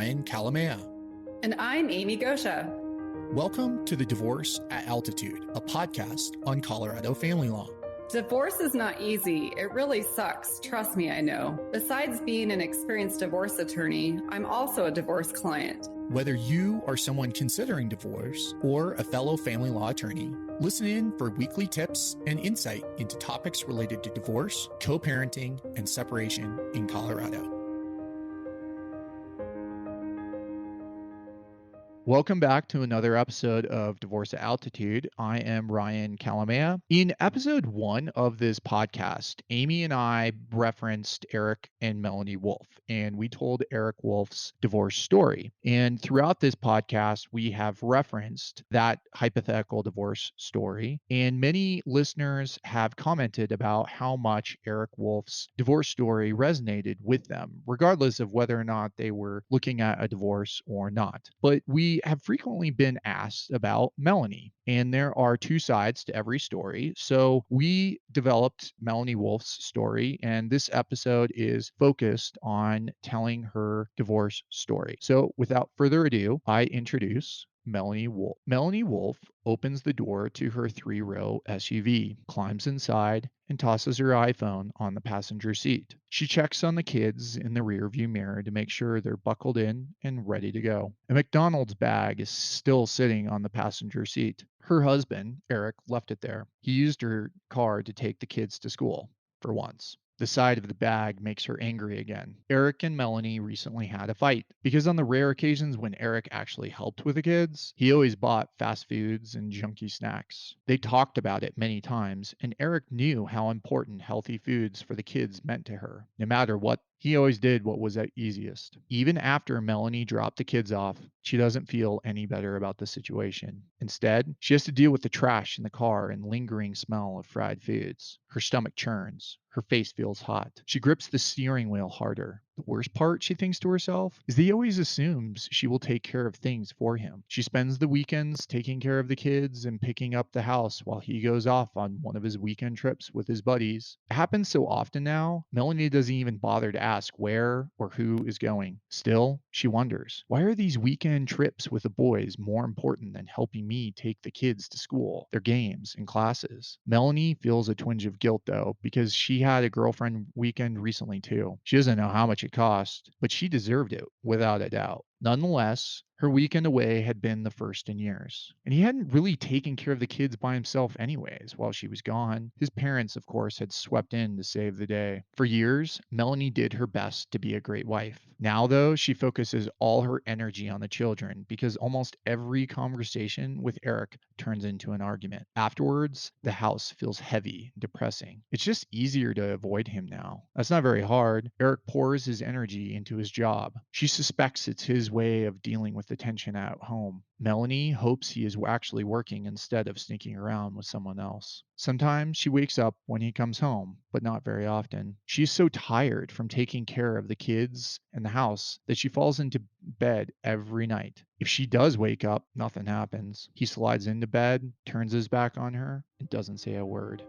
Ryan Kalamaya. And I'm Amy Goscha. Welcome to the Divorce at Altitude, a podcast on Colorado family law. Divorce is not easy. It really sucks. Trust me, I know. Besides being an experienced divorce attorney, I'm also a divorce client. Whether you are someone considering divorce or a fellow family law attorney, listen in for weekly tips and insight into topics related to divorce, co-parenting, and separation in Colorado. Welcome back to another episode of Divorce at Altitude. I am Ryan Kalamaya. In episode 1 of this podcast, Amy and I referenced Eric and Melanie Wolff, and we told Eric Wolff's divorce story. And throughout this podcast, we have referenced that hypothetical divorce story, and many listeners have commented about how much Eric Wolff's divorce story resonated with them, regardless of whether or not they were looking at a divorce or not. But we have frequently been asked about Melanie, and there are two sides to every story. So we developed Melanie Wolff's story, and this episode is focused on telling her divorce story. So without further ado, I introduce Melanie Wolff. Melanie Wolff opens the door to her 3-row SUV, climbs inside, and tosses her iPhone on the passenger seat. She checks on the kids in the rearview mirror to make sure they're buckled in and ready to go. A McDonald's bag is still sitting on the passenger seat. Her husband, Eric, left it there. He used her car to take the kids to school, for once. The sight of the bag makes her angry again. Eric and Melanie recently had a fight because on the rare occasions when Eric actually helped with the kids, he always bought fast foods and junky snacks. They talked about it many times, and Eric knew how important healthy foods for the kids meant to her. No matter what, he always did what was easiest. Even after Melanie dropped the kids off, she doesn't feel any better about the situation. Instead, she has to deal with the trash in the car and lingering smell of fried foods. Her stomach churns. Her face feels hot. She grips the steering wheel harder. The worst part, she thinks to herself, is that he always assumes she will take care of things for him. She spends the weekends taking care of the kids and picking up the house while he goes off on one of his weekend trips with his buddies. It happens so often now, Melanie doesn't even bother to ask where or who is going. Still, she wonders, why are these weekend trips with the boys more important than helping me take the kids to school, their games, and classes? Melanie feels a twinge of guilt though, because she had a girlfriend weekend recently too. She doesn't know how much it cost, but she deserved it without a doubt. Nonetheless, her weekend away had been the first in years, and he hadn't really taken care of the kids by himself anyways while she was gone. His parents, of course, had swept in to save the day. For years, Melanie did her best to be a great wife. Now, though, she focuses all her energy on the children because almost every conversation with Eric turns into an argument. Afterwards, the house feels heavy and depressing. It's just easier to avoid him now. That's not very hard. Eric pours his energy into his job. She suspects it's his way of dealing with the tension at home. Melanie hopes he is actually working instead of sneaking around with someone else. Sometimes she wakes up when he comes home, but not very often. She's so tired from taking care of the kids and the house that she falls into bed every night. If she does wake up, nothing happens. He slides into bed, turns his back on her, and doesn't say a word.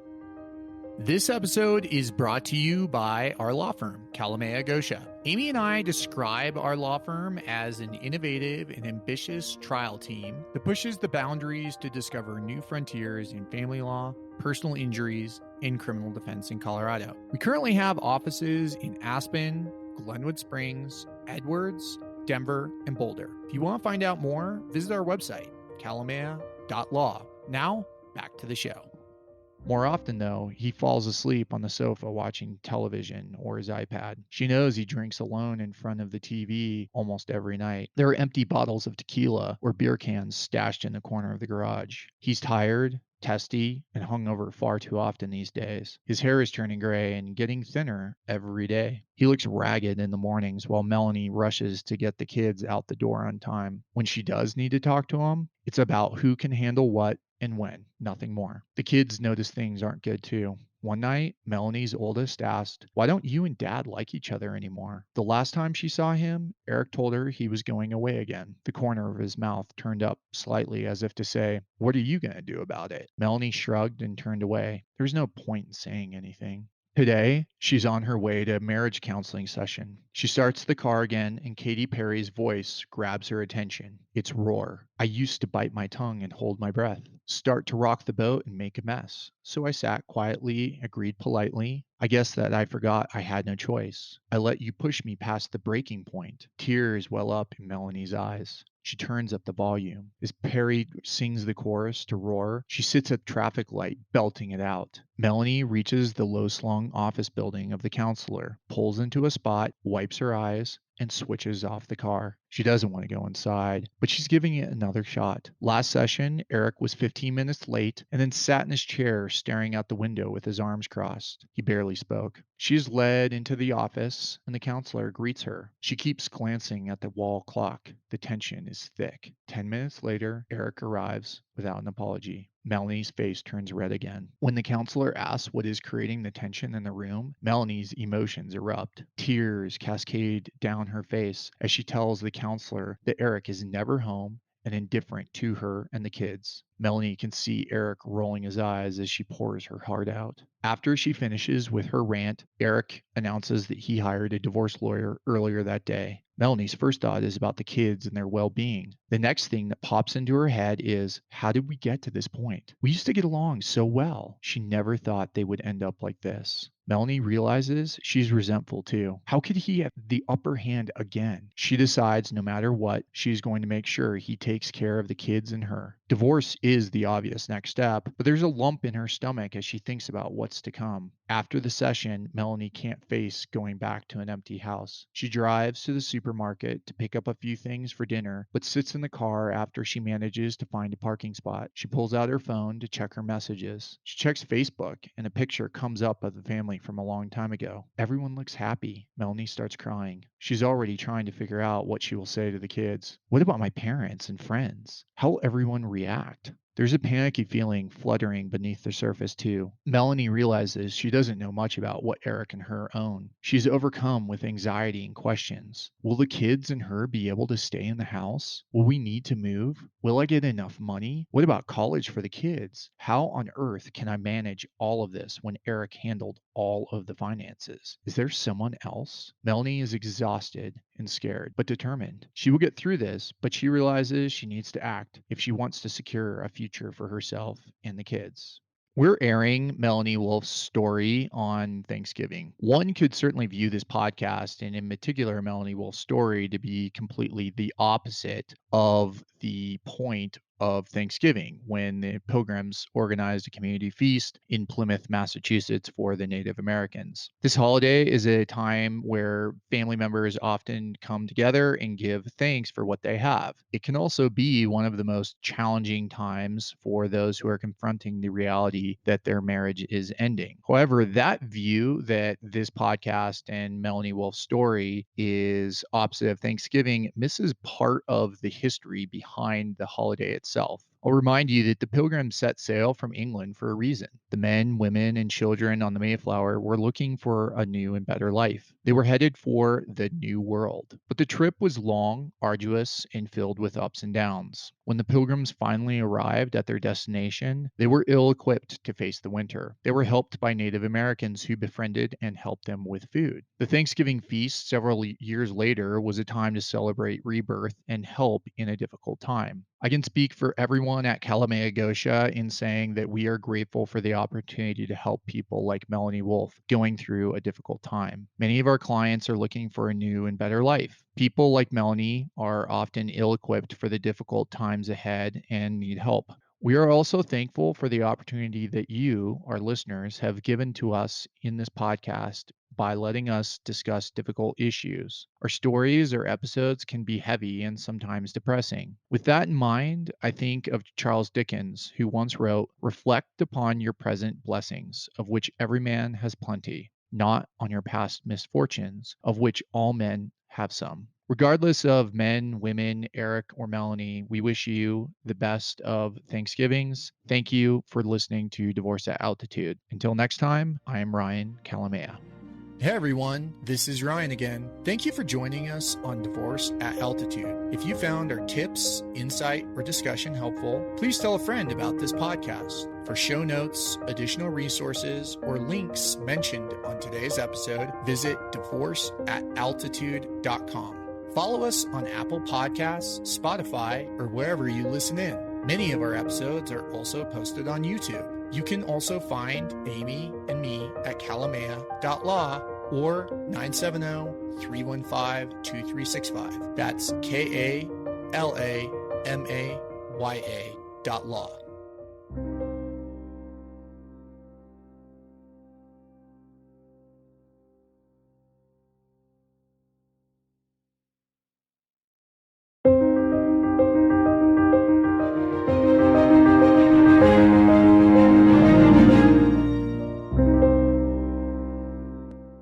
This episode is brought to you by our law firm, Kalamaya and Goscha. Amy and I describe our law firm as an innovative and ambitious trial team that pushes the boundaries to discover new frontiers in family law, personal injuries, and criminal defense in Colorado. We currently have offices in Aspen, Glenwood Springs, Edwards, Denver, and Boulder. If you want to find out more, visit our website, kalamaya.law. Now, back to the show. More often, though, he falls asleep on the sofa watching television or his iPad. She knows he drinks alone in front of the TV almost every night. There are empty bottles of tequila or beer cans stashed in the corner of the garage. He's tired, testy, and hungover far too often these days. His hair is turning gray and getting thinner every day. He looks ragged in the mornings while Melanie rushes to get the kids out the door on time. When she does need to talk to him, it's about who can handle what and when, nothing more. The kids notice things aren't good too. One night, Melanie's oldest asked, "Why don't you and Dad like each other anymore?" The last time she saw him, Eric told her he was going away again. The corner of his mouth turned up slightly as if to say, "What are you going to do about it?" Melanie shrugged and turned away. There was no point in saying anything. Today, she's on her way to a marriage counseling session. She starts the car again, and Katy Perry's voice grabs her attention. It's Roar. I used to bite my tongue and hold my breath, start to rock the boat and make a mess. So I sat quietly, agreed politely. I guess that I forgot I had no choice. I let you push me past the breaking point. Tears well up in Melanie's eyes. She turns up the volume. As Perry sings the chorus to Roar, she sits at the traffic light, belting it out. Melanie reaches the low-slung office building of the counselor, pulls into a spot, wipes her eyes, and switches off the car. She doesn't want to go inside, but she's giving it another shot. Last session, Eric was 15 minutes late and then sat in his chair staring out the window with his arms crossed. He barely spoke. She's led into the office, and the counselor greets her. She keeps glancing at the wall clock. The tension is thick. 10 minutes later, Eric arrives without an apology. Melanie's face turns red again. When the counselor asks what is creating the tension in the room, Melanie's emotions erupt. Tears cascade down her face as she tells the counselor that Eric is never home and indifferent to her and the kids. Melanie can see Eric rolling his eyes as she pours her heart out. After she finishes with her rant, Eric announces that he hired a divorce lawyer earlier that day. Melanie's first thought is about the kids and their well-being. The next thing that pops into her head is, how did we get to this point? We used to get along so well. She never thought they would end up like this. Melanie realizes she's resentful too. How could he have the upper hand again? She decides no matter what, she's going to make sure he takes care of the kids and her. Divorce is the obvious next step, but there's a lump in her stomach as she thinks about what's to come. After the session, Melanie can't face going back to an empty house. She drives to the supermarket to pick up a few things for dinner, but sits in the car after she manages to find a parking spot. She pulls out her phone to check her messages. She checks Facebook, and a picture comes up of the family from a long time ago. Everyone looks happy. Melanie starts crying. She's already trying to figure out what she will say to the kids. What about my parents and friends? How will everyone react? There's a panicky feeling fluttering beneath the surface, too. Melanie realizes she doesn't know much about what Eric and her own. She's overcome with anxiety and questions. Will the kids and her be able to stay in the house? Will we need to move? Will I get enough money? What about college for the kids? How on earth can I manage all of this when Eric handled all of the finances? Is there someone else? Melanie is exhausted and scared, but determined. She will get through this, but she realizes she needs to act if she wants to secure a future for herself and the kids. We're airing Melanie Wolff's story on Thanksgiving. One could certainly view this podcast, and in particular Melanie Wolff's story, to be completely the opposite of the point of Thanksgiving, when the Pilgrims organized a community feast in Plymouth, Massachusetts for the Native Americans. This holiday is a time where family members often come together and give thanks for what they have. It can also be one of the most challenging times for those who are confronting the reality that their marriage is ending. However, that view that this podcast and Melanie Wolff's story is opposite of Thanksgiving misses part of the history behind the holiday itself. I'll remind you that the Pilgrims set sail from England for a reason. The men, women, and children on the Mayflower were looking for a new and better life. They were headed for the New World. But the trip was long, arduous, and filled with ups and downs. When the Pilgrims finally arrived at their destination, they were ill-equipped to face the winter. They were helped by Native Americans who befriended and helped them with food. The Thanksgiving feast several years later was a time to celebrate rebirth and help in a difficult time. I can speak for everyone at Kalamaya and Goscha in saying that we are grateful for the opportunity to help people like Melanie Wolff going through a difficult time. Many of our clients are looking for a new and better life. People like Melanie are often ill-equipped for the difficult times ahead and need help. We are also thankful for the opportunity that you, our listeners, have given to us in this podcast by letting us discuss difficult issues. Our stories or episodes can be heavy and sometimes depressing. With that in mind, I think of Charles Dickens, who once wrote, "Reflect upon your present blessings, of which every man has plenty, not on your past misfortunes, of which all men have some." Regardless of men, women, Eric, or Melanie, we wish you the best of Thanksgivings. Thank you for listening to Divorce at Altitude. Until next time, I am Ryan Kalamaya. Hey everyone, this is Ryan again. Thank you for joining us on Divorce at Altitude. If you found our tips, insight, or discussion helpful, please tell a friend about this podcast. For show notes, additional resources, or links mentioned on today's episode, visit divorceataltitude.com. Follow us on Apple Podcasts, Spotify, or wherever you listen in. Many of our episodes are also posted on YouTube. You can also find Amy and me at kalamaya.law or 970-315-2365. That's KALAMAYA.law.